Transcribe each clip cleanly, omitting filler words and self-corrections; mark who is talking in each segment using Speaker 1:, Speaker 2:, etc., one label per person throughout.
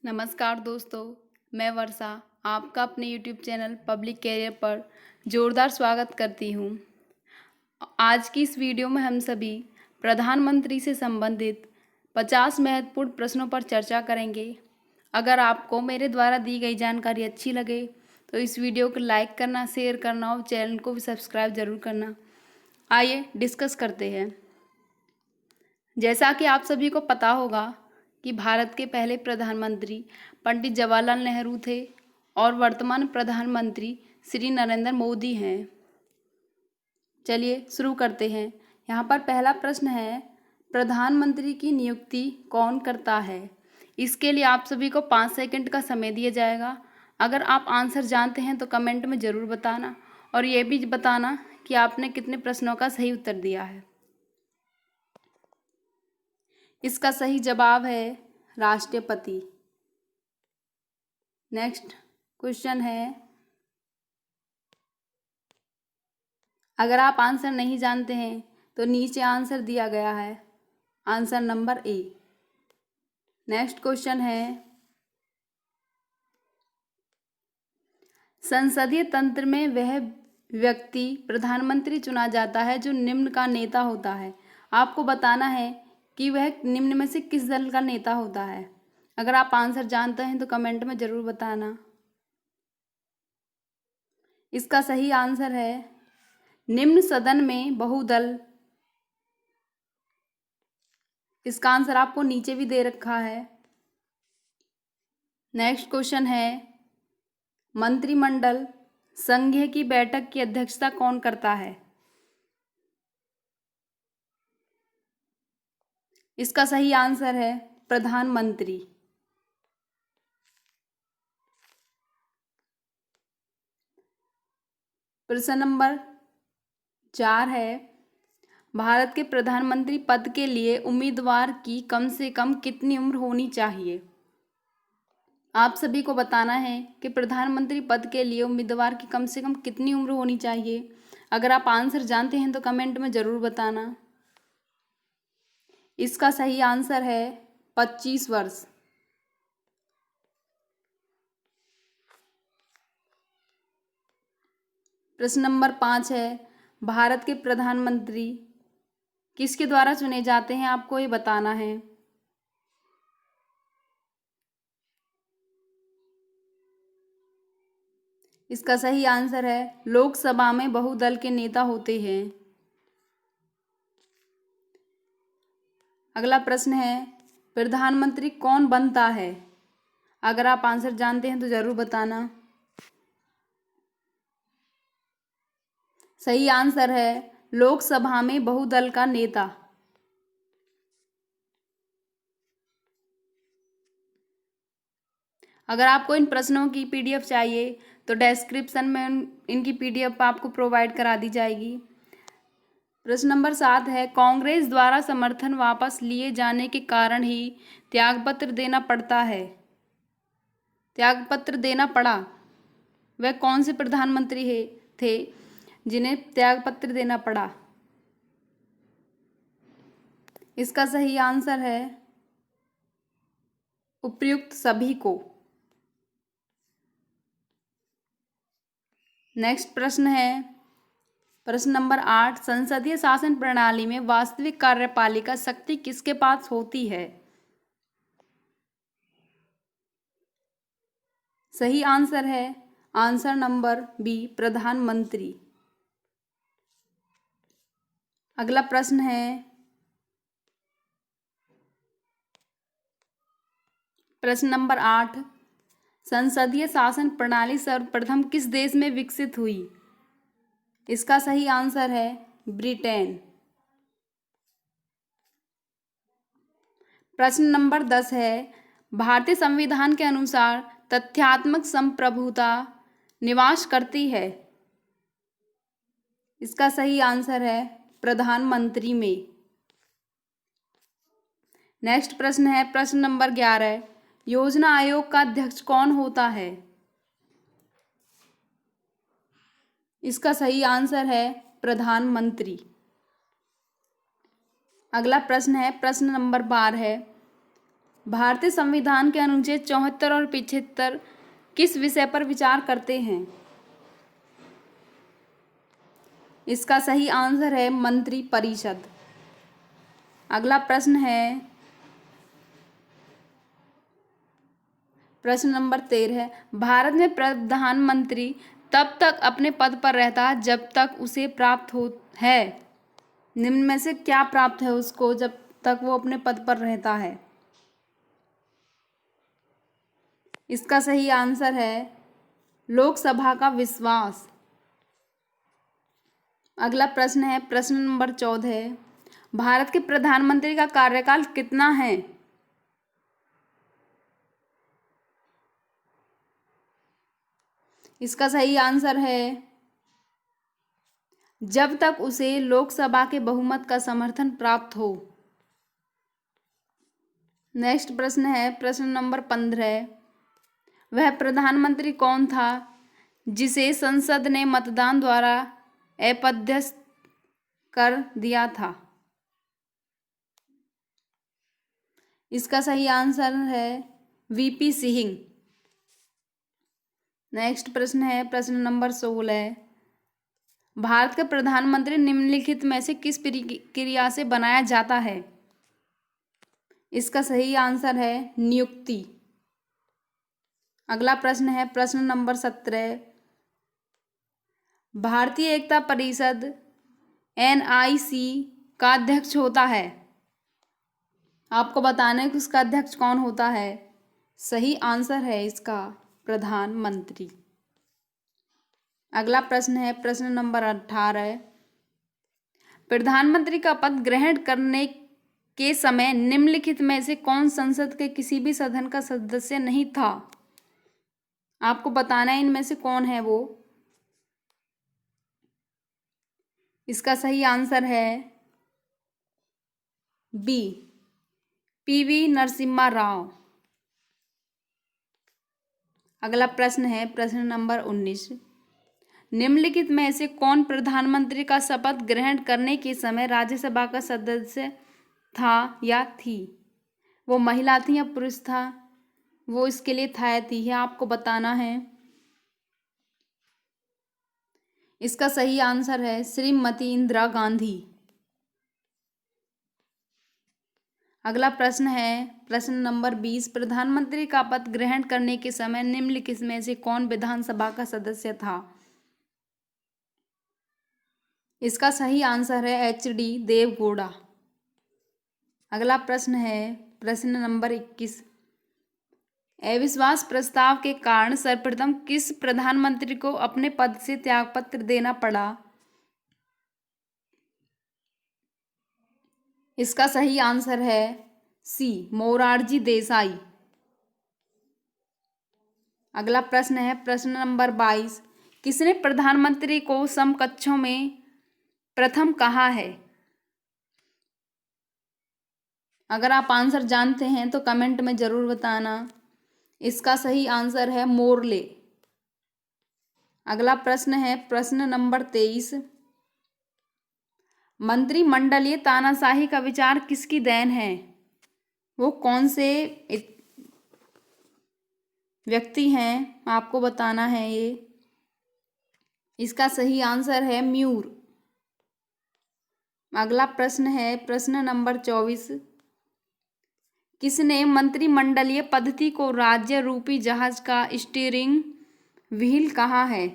Speaker 1: नमस्कार दोस्तों, मैं वर्षा आपका अपने YouTube चैनल पब्लिक कैरियर पर जोरदार स्वागत करती हूँ। आज की इस वीडियो में हम सभी प्रधानमंत्री से संबंधित 50 महत्वपूर्ण प्रश्नों पर चर्चा करेंगे। अगर आपको मेरे द्वारा दी गई जानकारी अच्छी लगे तो इस वीडियो को लाइक करना, शेयर करना और चैनल को भी सब्सक्राइब जरूर करना। आइए डिस्कस करते हैं। जैसा कि आप सभी को पता होगा कि भारत के पहले प्रधानमंत्री पंडित जवाहरलाल नेहरू थे और वर्तमान प्रधानमंत्री श्री नरेंद्र मोदी हैं। चलिए शुरू करते हैं। यहाँ पर पहला प्रश्न है, प्रधानमंत्री की नियुक्ति कौन करता है? इसके लिए आप सभी को 5 सेकंड का समय दिया जाएगा। अगर आप आंसर जानते हैं तो कमेंट में ज़रूर बताना और ये भी बताना कि आपने कितने प्रश्नों का सही उत्तर दिया है। इसका सही जवाब है राष्ट्रपति। नेक्स्ट क्वेश्चन है, अगर आप आंसर नहीं जानते हैं तो नीचे आंसर दिया गया है, answer number A. Next question है, संसदीय तंत्र में वह व्यक्ति प्रधानमंत्री चुना जाता है जो निम्न का नेता होता है। आपको बताना है कि वह निम्न में से किस दल का नेता होता है। अगर आप आंसर जानते हैं तो कमेंट में ज़रूर बताना। इसका सही आंसर है निम्न सदन में बहुदल। इसका आंसर आपको नीचे भी दे रखा है। नेक्स्ट क्वेश्चन है, मंत्रिमंडल संघ की बैठक की अध्यक्षता कौन करता है? इसका सही आंसर है प्रधानमंत्री। प्रश्न नंबर 4 है, भारत के प्रधानमंत्री पद के लिए उम्मीदवार की कम से कम कितनी उम्र होनी चाहिए? आप सभी को बताना है कि प्रधानमंत्री पद के लिए उम्मीदवार की कम से कम कितनी उम्र होनी चाहिए। अगर आप आंसर जानते हैं तो कमेंट में ज़रूर बताना। इसका सही आंसर है 25 वर्ष। प्रश्न नंबर 5 है, भारत के प्रधानमंत्री किसके द्वारा चुने जाते हैं? आपको ये बताना है। इसका सही आंसर है लोकसभा में बहुदल के नेता होते हैं। अगला प्रश्न है, प्रधानमंत्री कौन बनता है? अगर आप आंसर जानते हैं तो ज़रूर बताना। सही आंसर है लोकसभा में बहुदल का नेता। अगर आपको इन प्रश्नों की पीडीएफ चाहिए तो डिस्क्रिप्शन में इनकी पीडीएफ आपको प्रोवाइड करा दी जाएगी। प्रश्न नंबर 7 है, कांग्रेस द्वारा समर्थन वापस लिए जाने के कारण ही त्यागपत्र देना पड़ता है। त्यागपत्र देना पड़ा, वह कौन से प्रधानमंत्री थे जिन्हें त्यागपत्र देना पड़ा? इसका सही आंसर है उपर्युक्त सभी को। नेक्स्ट प्रश्न है, प्रश्न नंबर 8, संसदीय शासन प्रणाली में वास्तविक कार्यपालिका शक्ति किसके पास होती है? सही आंसर है आंसर नंबर बी, प्रधानमंत्री। अगला प्रश्न है, प्रश्न नंबर 8, संसदीय शासन प्रणाली सर्वप्रथम किस देश में विकसित हुई? इसका सही आंसर है ब्रिटेन। प्रश्न नंबर 10 है, भारतीय संविधान के अनुसार तथ्यात्मक संप्रभुता निवास करती है। इसका सही आंसर है प्रधानमंत्री में। नेक्स्ट प्रश्न है, प्रश्न नंबर 11, योजना आयोग का अध्यक्ष कौन होता है? इसका सही आंसर है प्रधानमंत्री। अगला प्रश्न है, प्रश्न नंबर 12 है, भारतीय संविधान के अनुच्छेद 74 और 75 किस विषय पर विचार करते हैं? इसका सही आंसर है मंत्री परिषद। अगला प्रश्न है प्रश्न नंबर 13। भारत में प्रधानमंत्री तब तक अपने पद पर रहता है जब तक उसे प्राप्त हो है। निम्न में से क्या प्राप्त है उसको जब तक वो अपने पद पर रहता है? इसका सही आंसर है लोकसभा का विश्वास। अगला प्रश्न है प्रश्न नंबर 14। भारत के प्रधानमंत्री का कार्यकाल कितना है? इसका सही आंसर है जब तक उसे लोकसभा के बहुमत का समर्थन प्राप्त हो। नेक्स्ट प्रश्न है प्रश्न नंबर 15। वह प्रधानमंत्री कौन था जिसे संसद ने मतदान द्वारा अपदस्थ कर दिया था? इसका सही आंसर है वीपी सिंह। नेक्स्ट प्रश्न है प्रश्न नंबर 16। भारत का प्रधानमंत्री निम्नलिखित में से किस प्रक्रिया से बनाया जाता है? इसका सही आंसर है नियुक्ति। अगला प्रश्न है प्रश्न नंबर 17। भारतीय एकता परिषद एनआईसी का अध्यक्ष होता है। आपको बताना है कि उसका अध्यक्ष कौन होता है। सही आंसर है इसका प्रधानमंत्री। अगला प्रश्न है प्रश्न नंबर 18। प्रधानमंत्री का पद ग्रहण करने के समय निम्नलिखित में से कौन संसद के किसी भी सदन का सदस्य नहीं था? आपको बताना है इनमें से कौन है वो। इसका सही आंसर है बी पीवी नरसिम्हा राव। अगला प्रश्न है प्रश्न नंबर 19। निम्नलिखित में से कौन प्रधानमंत्री का शपथ ग्रहण करने के समय राज्यसभा का सदस्य था या थी? वो महिला थी या पुरुष था? वो इसके लिए था या थी है आपको बताना है। इसका सही आंसर है श्रीमती इंदिरा गांधी। अगला प्रश्न है प्रश्न नंबर 20। प्रधानमंत्री का पद ग्रहण करने के समय निम्नलिखित में से कौन विधानसभा का सदस्य था? इसका सही आंसर है एचडी देवगौड़ा। अगला प्रश्न है प्रश्न नंबर 21। अविश्वास प्रस्ताव के कारण सर्वप्रथम किस प्रधानमंत्री को अपने पद से त्यागपत्र देना पड़ा? इसका सही आंसर है सी मोरारजी देसाई। अगला प्रश्न है प्रश्न नंबर 22। किसने प्रधानमंत्री को समकक्षों में प्रथम कहा है? अगर आप आंसर जानते हैं तो कमेंट में जरूर बताना। इसका सही आंसर है मोरले। अगला प्रश्न है प्रश्न नंबर 23। मंत्रिमंडलीय तानाशाही का विचार किसकी देन है? वो कौन से व्यक्ति हैं आपको बताना है ये। इसका सही आंसर है म्यूर। अगला प्रश्न है प्रश्न नंबर 24। किसने मंत्रिमंडलीय पद्धति को राज्य रूपी जहाज का स्टीयरिंग व्हील कहा है?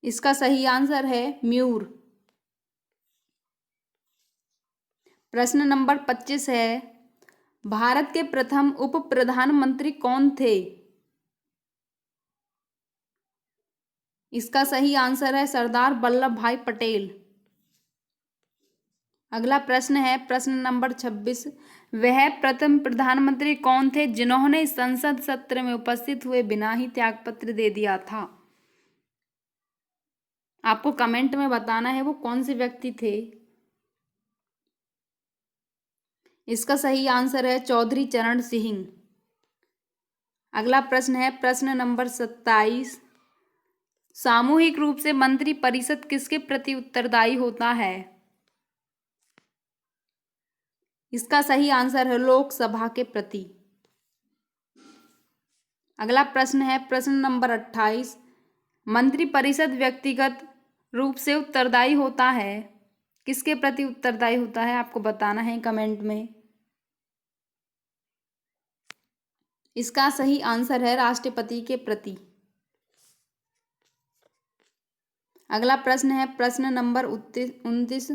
Speaker 1: इसका सही आंसर है म्यूर। प्रश्न नंबर 25 है। भारत के प्रथम उप प्रधानमंत्री कौन थे? इसका सही आंसर है सरदार वल्लभ भाई पटेल। अगला प्रश्न है प्रश्न नंबर 26। वह प्रथम प्रधानमंत्री कौन थे जिन्होंने संसद सत्र में उपस्थित हुए बिना ही त्यागपत्र दे दिया था? आपको कमेंट में बताना है वो कौन से व्यक्ति थे। इसका सही आंसर है चौधरी चरण सिंह। अगला प्रश्न है प्रश्न नंबर 27। सामूहिक रूप से मंत्री परिषद किसके प्रति उत्तरदायी होता है? इसका सही आंसर है लोकसभा के प्रति। अगला प्रश्न है प्रश्न नंबर 28। मंत्रिपरिषद व्यक्तिगत रूप से उत्तरदायी होता है, किसके प्रति उत्तरदायी होता है आपको बताना है कमेंट में। इसका सही आंसर है राष्ट्रपति के प्रति। अगला प्रश्न है प्रश्न नंबर 29।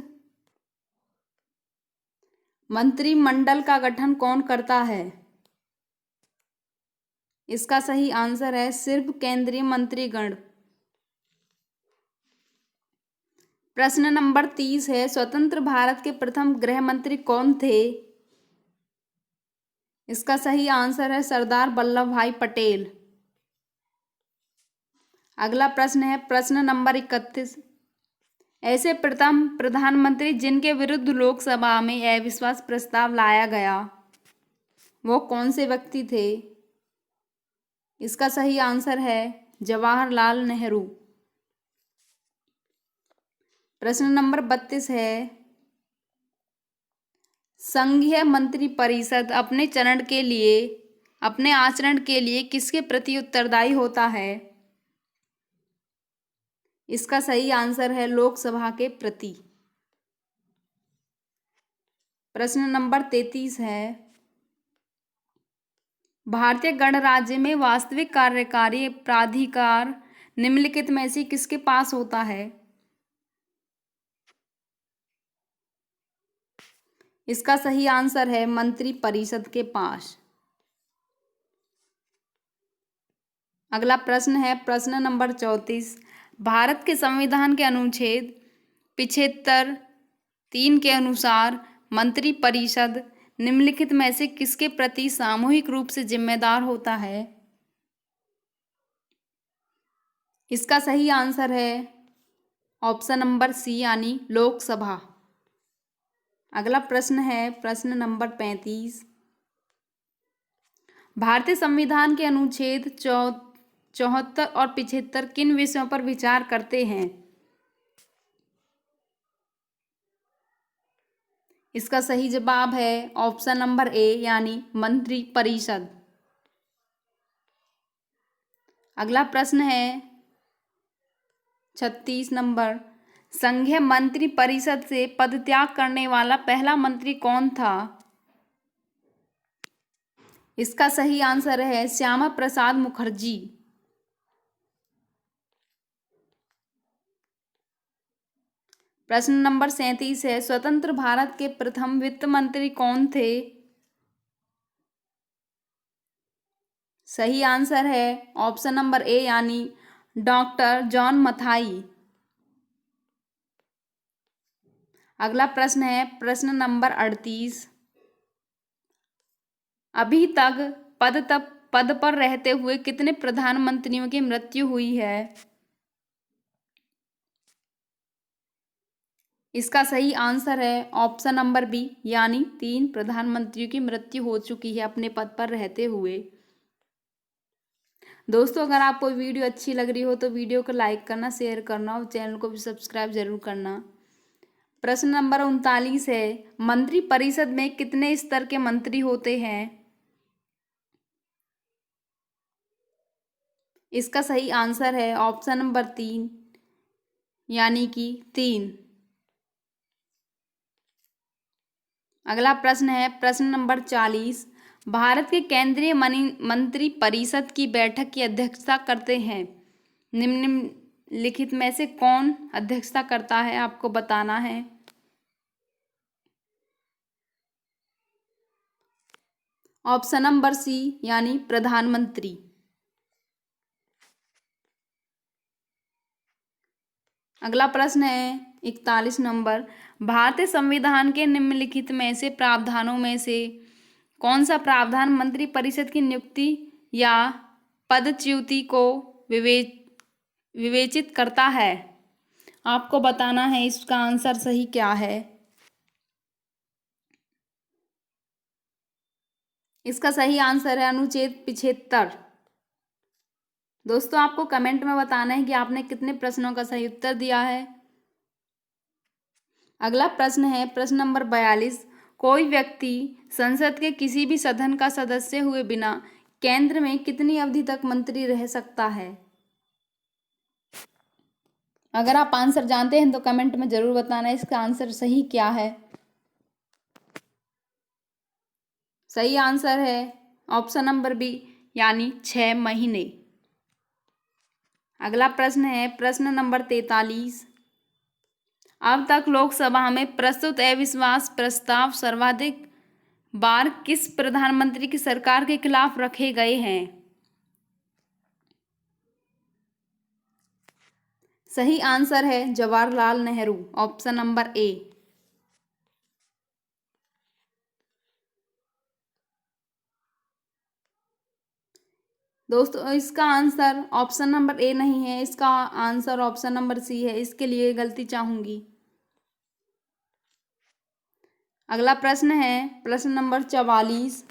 Speaker 1: मंत्रिमंडल का गठन कौन करता है? इसका सही आंसर है सिर्फ केंद्रीय मंत्रीगण। प्रश्न नंबर 30 है स्वतंत्र भारत के प्रथम गृह मंत्री कौन थे? इसका सही आंसर है सरदार वल्लभ भाई पटेल। अगला प्रश्न है प्रश्न नंबर 31। ऐसे प्रथम प्रधानमंत्री जिनके विरुद्ध लोकसभा में अविश्वास प्रस्ताव लाया गया, वो कौन से व्यक्ति थे? इसका सही आंसर है जवाहरलाल नेहरू। प्रश्न नंबर 32 है संघीय मंत्रिपरिषद अपने आचरण के लिए किसके प्रति उत्तरदायी होता है? इसका सही आंसर है लोकसभा के प्रति। प्रश्न नंबर 33 है भारतीय गणराज्य में वास्तविक कार्यकारी प्राधिकार निम्नलिखित में से किसके पास होता है? इसका सही आंसर है मंत्रिपरिषद के पास। अगला प्रश्न है प्रश्न नंबर 34। भारत के संविधान के अनुच्छेद 75(3) के अनुसार मंत्रिपरिषद निम्नलिखित में से किसके प्रति सामूहिक रूप से जिम्मेदार होता है? इसका सही आंसर है ऑप्शन नंबर सी यानी लोकसभा। अगला प्रश्न है प्रश्न नंबर 35। भारतीय संविधान के अनुच्छेद 74 और 75 किन विषयों पर विचार करते हैं? इसका सही जवाब है ऑप्शन नंबर ए यानी मंत्रिपरिषद। अगला प्रश्न है 36 नंबर। संघीय मंत्रिपरिषद से पदत्याग करने वाला पहला मंत्री कौन था? इसका सही आंसर है श्यामा प्रसाद मुखर्जी। प्रश्न नंबर 37 है स्वतंत्र भारत के प्रथम वित्त मंत्री कौन थे? सही आंसर है ऑप्शन नंबर ए यानी डॉक्टर जॉन मथाई। अगला प्रश्न है प्रश्न नंबर 38। अभी तक पद पर रहते हुए कितने प्रधानमंत्रियों की मृत्यु हुई है? इसका सही आंसर है ऑप्शन नंबर बी यानी 3 प्रधानमंत्रियों की मृत्यु हो चुकी है अपने पद पर रहते हुए। दोस्तों अगर आपको वीडियो अच्छी लग रही हो तो वीडियो को लाइक करना, शेयर करना और चैनल को भी सब्सक्राइब जरूर करना। प्रश्न नंबर 39 है मंत्रिपरिषद में कितने स्तर के मंत्री होते हैं? इसका सही आंसर है ऑप्शन नंबर 3 यानी कि 3। अगला प्रश्न है प्रश्न नंबर 40। भारत के केंद्रीय मंत्रिपरिषद की बैठक की अध्यक्षता करते हैं निम्नलिखित में से कौन अध्यक्षता करता है आपको बताना है। ऑप्शन नंबर सी यानी प्रधानमंत्री। अगला प्रश्न है 41 नंबर। भारतीय संविधान के निम्नलिखित में से प्रावधानों में से कौन सा प्रावधान मंत्रिपरिषद की नियुक्ति या पदच्युति को विवेचित करता है? आपको बताना है इसका आंसर सही क्या है। इसका सही आंसर है अनुच्छेद 75। दोस्तों आपको कमेंट में बताना है कि आपने कितने प्रश्नों का सही उत्तर दिया है। अगला प्रश्न है प्रश्न नंबर 42। कोई व्यक्ति संसद के किसी भी सदन का सदस्य हुए बिना केंद्र में कितनी अवधि तक मंत्री रह सकता है? अगर आप आंसर जानते हैं तो कमेंट में जरूर बताना इसका आंसर सही क्या है। सही आंसर है ऑप्शन नंबर बी, यानी 6 महीने। अगला प्रश्न है प्रश्न नंबर 43। अब तक लोकसभा में प्रस्तुत अविश्वास प्रस्ताव सर्वाधिक बार किस प्रधानमंत्री की सरकार के खिलाफ रखे गए हैं? सही आंसर है Jawaharlal Nehru, option number A. दोस्तों इसका आंसर ऑप्शन नंबर ए नहीं है, इसका आंसर ऑप्शन नंबर सी है। इसके लिए गलती चाहूंगी। अगला प्रश्न है प्रश्न नंबर 44।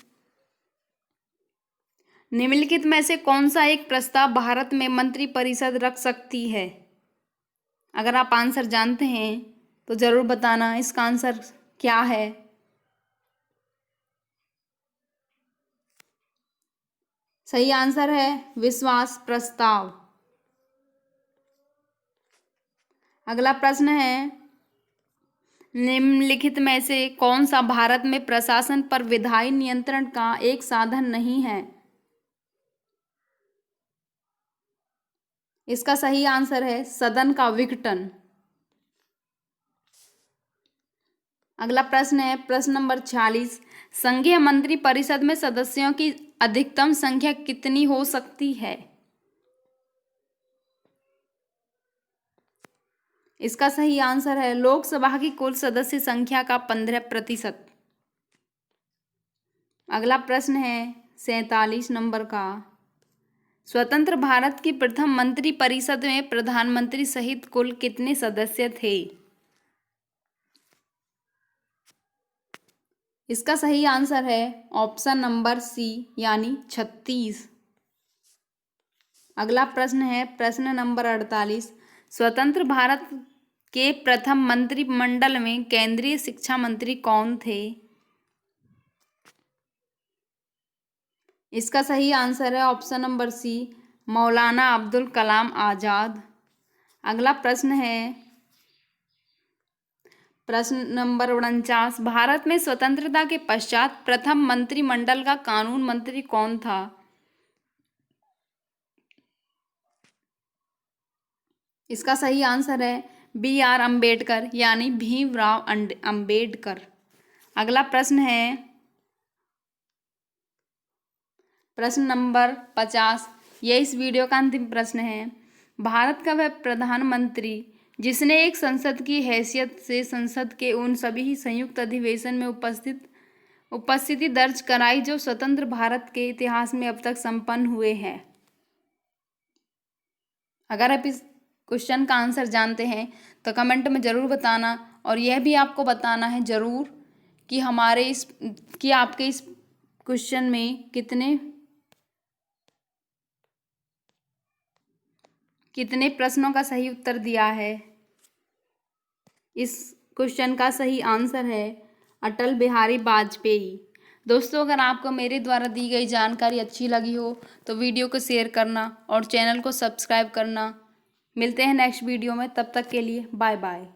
Speaker 1: निम्नलिखित में से कौन सा एक प्रस्ताव भारत में मंत्रिपरिषद रख सकती है? अगर आप आंसर जानते हैं तो जरूर बताना इसका आंसर क्या है। सही आंसर है विश्वास प्रस्ताव। अगला प्रश्न है निम्नलिखित में से कौन सा भारत में प्रशासन पर विधायी नियंत्रण का एक साधन नहीं है? इसका सही आंसर है सदन का विघटन। अगला प्रश्न है प्रश्न नंबर 46। संघीय मंत्रिपरिषद में सदस्यों की अधिकतम संख्या कितनी हो सकती है? इसका सही आंसर है लोकसभा की कुल सदस्य संख्या का 15%। अगला प्रश्न है 47 नंबर का। स्वतंत्र भारत की प्रथम मंत्रिपरिषद में प्रधानमंत्री सहित कुल कितने सदस्य थे? इसका सही आंसर है ऑप्शन नंबर सी, यानी 36। अगला प्रश्न है प्रश्न नंबर 48। स्वतंत्र भारत के प्रथम मंत्रिमंडल में केंद्रीय शिक्षा मंत्री कौन थे? इसका सही आंसर है ऑप्शन नंबर सी, मौलाना अब्दुल कलाम आजाद। अगला प्रश्न है प्रश्न नंबर 49। भारत में स्वतंत्रता के पश्चात प्रथम मंत्रिमंडल का कानून मंत्री कौन था? इसका सही आंसर है BR अम्बेडकर, यानी भीमराव अम्बेडकर। अगला प्रश्न है प्रश्न नंबर 50। यह इस वीडियो का अंतिम प्रश्न है। भारत का वह प्रधानमंत्री जिसने एक संसद की हैसियत से संसद के उन सभी संयुक्त अधिवेशन में उपस्थिति दर्ज कराई जो स्वतंत्र भारत के इतिहास में अब तक संपन्न हुए हैं। अगर आप इस क्वेश्चन का आंसर जानते हैं तो कमेंट में ज़रूर बताना, और यह भी आपको बताना है ज़रूर कि आपके इस क्वेश्चन में कितने प्रश्नों का सही उत्तर दिया है। इस क्वेश्चन का सही आंसर है अटल बिहारी वाजपेयी। दोस्तों अगर आपको मेरे द्वारा दी गई जानकारी अच्छी लगी हो तो वीडियो को शेयर करना और चैनल को सब्सक्राइब करना। मिलते हैं नेक्स्ट वीडियो में, तब तक के लिए बाय बाय।